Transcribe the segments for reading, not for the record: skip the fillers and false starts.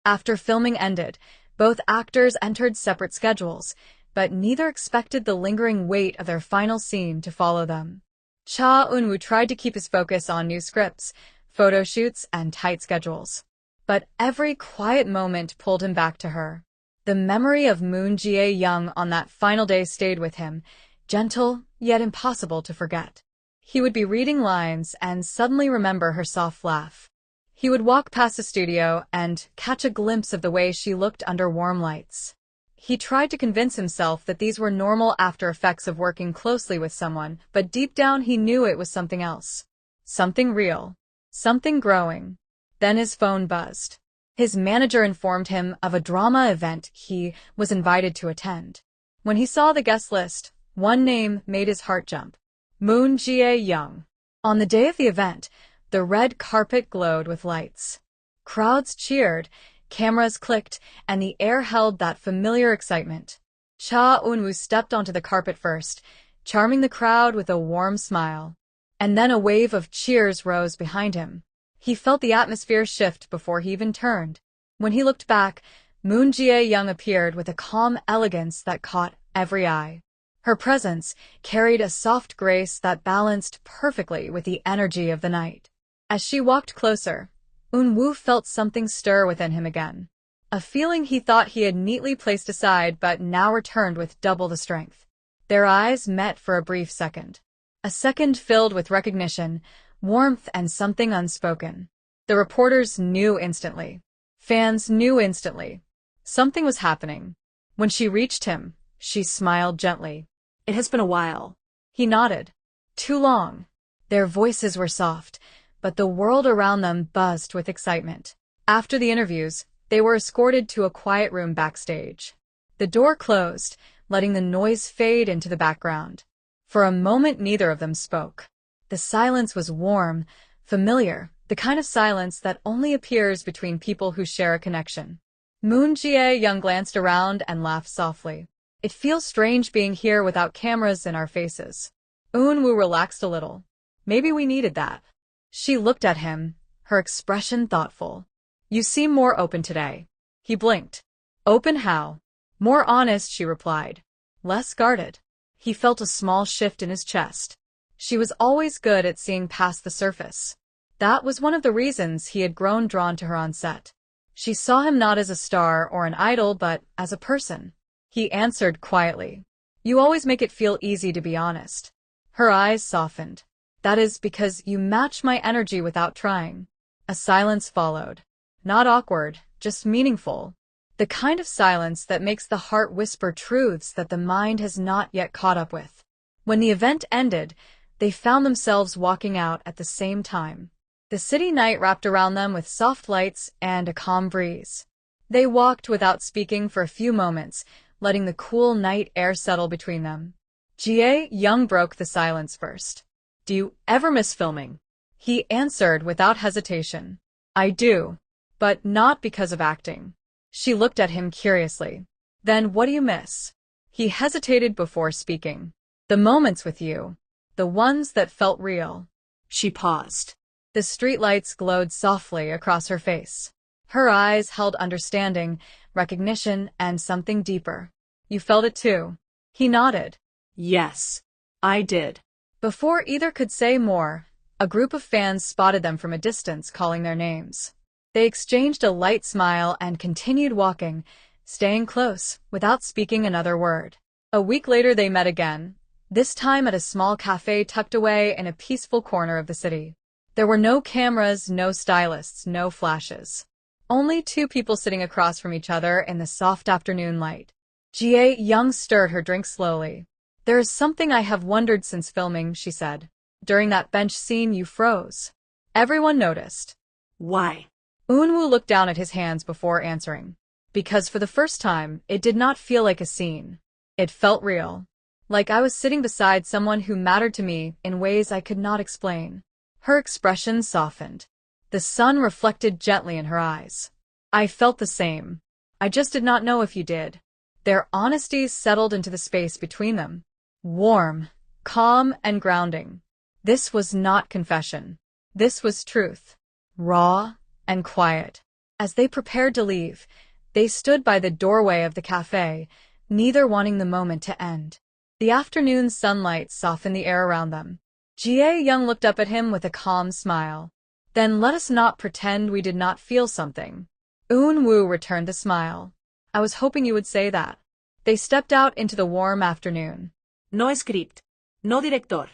After filming ended, both actors entered separate schedules, but neither expected the lingering weight of their final scene to follow them. Cha Eun-woo tried to keep his focus on new scripts, photo shoots, and tight schedules. But every quiet moment pulled him back to her. The memory of Moon Jae-young on that final day stayed with him, gentle yet impossible to forget. He would be reading lines and suddenly remember her soft laugh. He would walk past the studio and catch a glimpse of the way she looked under warm lights. He tried to convince himself that these were normal after effects of working closely with someone, but deep down he knew it was something else. Something real. Something growing. Then his phone buzzed. His manager informed him of a drama event he was invited to attend. When he saw the guest list, one name made his heart jump. Moon Jae-young. On the day of the event, the red carpet glowed with lights. Crowds cheered, cameras clicked, and the air held that familiar excitement. Cha Eun-woo stepped onto the carpet first, charming the crowd with a warm smile. And then a wave of cheers rose behind him. He felt the atmosphere shift before he even turned. When he looked back, Moon Jae-young appeared with a calm elegance that caught every eye. Her presence carried a soft grace that balanced perfectly with the energy of the night. As she walked closer, Eun-woo felt something stir within him again. A feeling he thought he had neatly placed aside but now returned with double the strength. Their eyes met for a brief second. A second filled with recognition, warmth, and something unspoken. The reporters knew instantly. Fans knew instantly. Something was happening. When she reached him, she smiled gently. "It has been a while." He nodded. "Too long." Their voices were soft, but the world around them buzzed with excitement. After the interviews, they were escorted to a quiet room backstage. The door closed, letting the noise fade into the background. For a moment neither of them spoke. The silence was warm, familiar, the kind of silence that only appears between people who share a connection. Moon Jae-young glanced around and laughed softly. "It feels strange being here without cameras in our faces." Eun-woo relaxed a little. "Maybe we needed that." She looked at him, her expression thoughtful. "You seem more open today." He blinked. "Open how?" "More honest," she replied. "Less guarded." He felt a small shift in his chest. She was always good at seeing past the surface. That was one of the reasons he had grown drawn to her on set. She saw him not as a star or an idol, but as a person. He answered quietly. "You always make it feel easy to be honest." Her eyes softened. "That is because you match my energy without trying." A silence followed. Not awkward, just meaningful. The kind of silence that makes the heart whisper truths that the mind has not yet caught up with. When the event ended, they found themselves walking out at the same time. The city night wrapped around them with soft lights and a calm breeze. They walked without speaking for a few moments, letting the cool night air settle between them. Jae-young broke the silence first. "Do you ever miss filming?" He answered without hesitation. "I do, but not because of acting." She looked at him curiously. "Then what do you miss?" He hesitated before speaking. "The moments with you. The ones that felt real." She paused. The streetlights glowed softly across her face. Her eyes held understanding, recognition, and something deeper. "You felt it too?" He nodded. "Yes, I did." Before either could say more, a group of fans spotted them from a distance, calling their names. They exchanged a light smile and continued walking, staying close, without speaking another word. A week later they met again, this time at a small cafe tucked away in a peaceful corner of the city. There were no cameras, no stylists, no flashes. Only two people sitting across from each other in the soft afternoon light. Jae-young stirred her drink slowly. "There is something I have wondered since filming," she said. "During that bench scene you froze. Everyone noticed." "Why?" Eun-woo looked down at his hands before answering. "Because for the first time, it did not feel like a scene. It felt real. Like I was sitting beside someone who mattered to me in ways I could not explain." Her expression softened. The sun reflected gently in her eyes. "I felt the same. I just did not know if you did." Their honesty settled into the space between them. Warm, calm, and grounding. This was not confession. This was truth. Raw and quiet. As they prepared to leave, they stood by the doorway of the cafe, neither wanting the moment to end. The afternoon sunlight softened the air around them. Jae-young looked up at him with a calm smile. Then let us not pretend we did not feel something. Eun-woo returned the smile. I was hoping you would say that. They stepped out into the warm afternoon. No script. No director.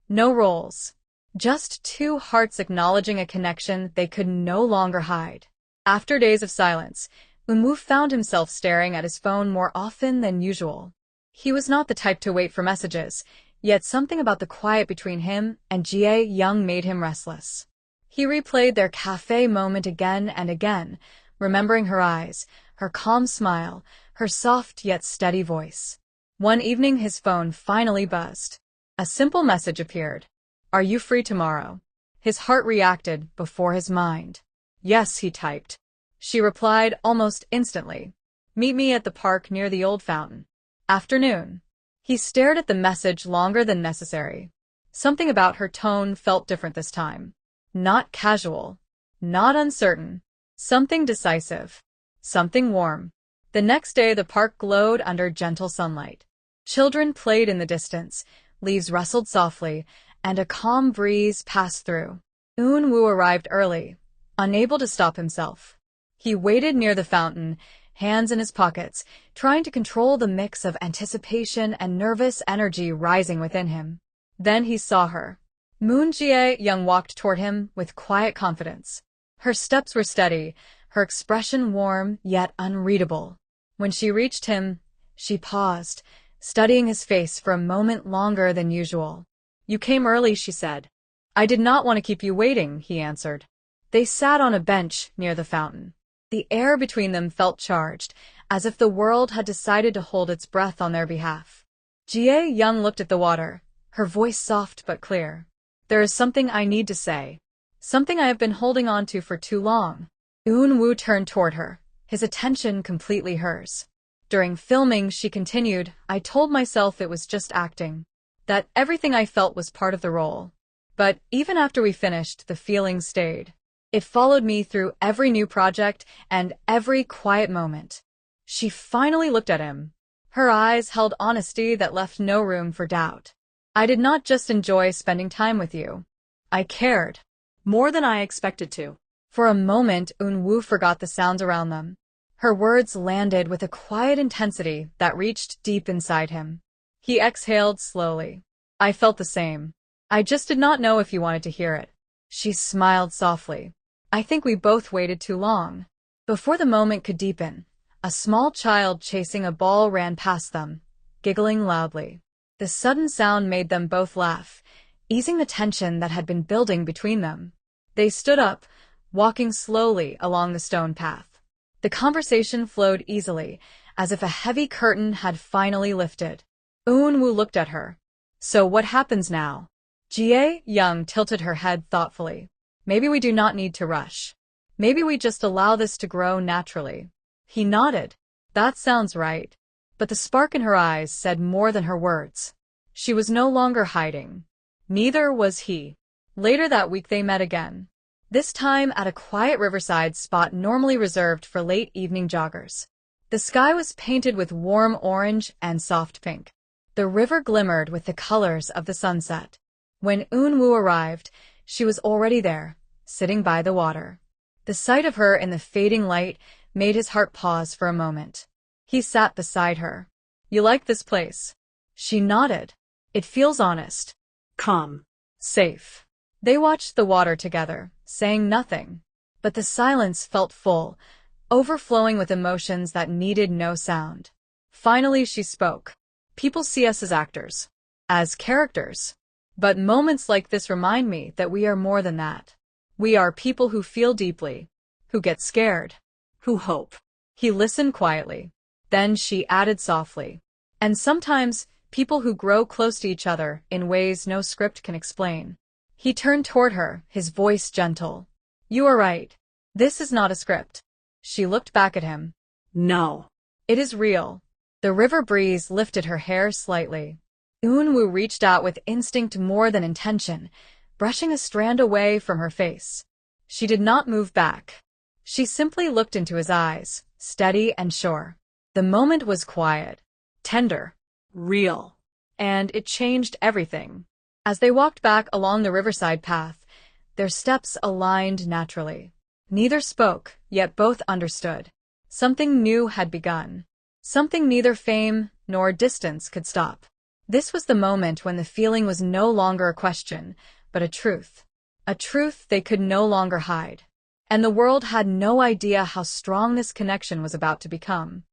No roles. Just two hearts acknowledging a connection they could no longer hide. After days of silence, Eun-woo found himself staring at his phone more often than usual. He was not the type to wait for messages, yet something about the quiet between him and Jae-young made him restless. He replayed their cafe moment again and again, remembering her eyes, her calm smile, her soft yet steady voice. One evening his phone finally buzzed. A simple message appeared. Are you free tomorrow? His heart reacted before his mind. Yes, he typed. She replied almost instantly. Meet me at the park near the old fountain. Afternoon. He stared at the message longer than necessary. Something about her tone felt different this time. Not casual. Not uncertain. Something decisive. Something warm. The next day the park glowed under gentle sunlight. Children played in the distance, leaves rustled softly, and a calm breeze passed through. Eun-woo arrived early, unable to stop himself. He waited near the fountain, hands in his pockets, trying to control the mix of anticipation and nervous energy rising within him. Then he saw her. Moon Jae-young walked toward him with quiet confidence. Her steps were steady, her expression warm yet unreadable. When she reached him, she paused, studying his face for a moment longer than usual. You came early, she said. I did not want to keep you waiting, he answered. They sat on a bench near the fountain. The air between them felt charged, as if the world had decided to hold its breath on their behalf. Jae-young looked at the water, her voice soft but clear. There is something I need to say. Something I have been holding on to for too long. Eun-woo turned toward her, his attention completely hers. During filming, she continued, I told myself it was just acting. That everything I felt was part of the role. But even after we finished, the feeling stayed. It followed me through every new project and every quiet moment. She finally looked at him. Her eyes held honesty that left no room for doubt. I did not just enjoy spending time with you. I cared. More than I expected to. For a moment, Eun-woo forgot the sounds around them. Her words landed with a quiet intensity that reached deep inside him. He exhaled slowly. I felt the same. I just did not know if you wanted to hear it. She smiled softly. I think we both waited too long. Before the moment could deepen, a small child chasing a ball ran past them, giggling loudly. The sudden sound made them both laugh, easing the tension that had been building between them. They stood up, walking slowly along the stone path. The conversation flowed easily, as if a heavy curtain had finally lifted. Eun-woo looked at her. So what happens now? Jae-young tilted her head thoughtfully. Maybe we do not need to rush. Maybe we just allow this to grow naturally. He nodded. That sounds right. But the spark in her eyes said more than her words. She was no longer hiding. Neither was he. Later that week they met again. This time at a quiet riverside spot normally reserved for late evening joggers. The sky was painted with warm orange and soft pink. The river glimmered with the colors of the sunset. When Eun-woo arrived, she was already there, sitting by the water. The sight of her in the fading light made his heart pause for a moment. He sat beside her. You like this place? She nodded. It feels honest. Calm. Safe. They watched the water together, saying nothing. But the silence felt full, overflowing with emotions that needed no sound. Finally she spoke. People see us as actors. As characters. But moments like this remind me that we are more than that. We are people who feel deeply, who get scared, who hope. He listened quietly. Then she added softly. And sometimes, people who grow close to each other in ways no script can explain. He turned toward her, his voice gentle. You are right. This is not a script. She looked back at him. No. It is real. The river breeze lifted her hair slightly. Eun-woo reached out with instinct more than intention, brushing a strand away from her face. She did not move back. She simply looked into his eyes, steady and sure. The moment was quiet, tender, Real. and it changed everything. As they walked back along the riverside path, their steps aligned naturally. Neither spoke, yet both understood. Something new had begun. Something neither fame nor distance could stop. This was the moment when the feeling was no longer a question, but a truth. A truth they could no longer hide. And the world had no idea how strong this connection was about to become.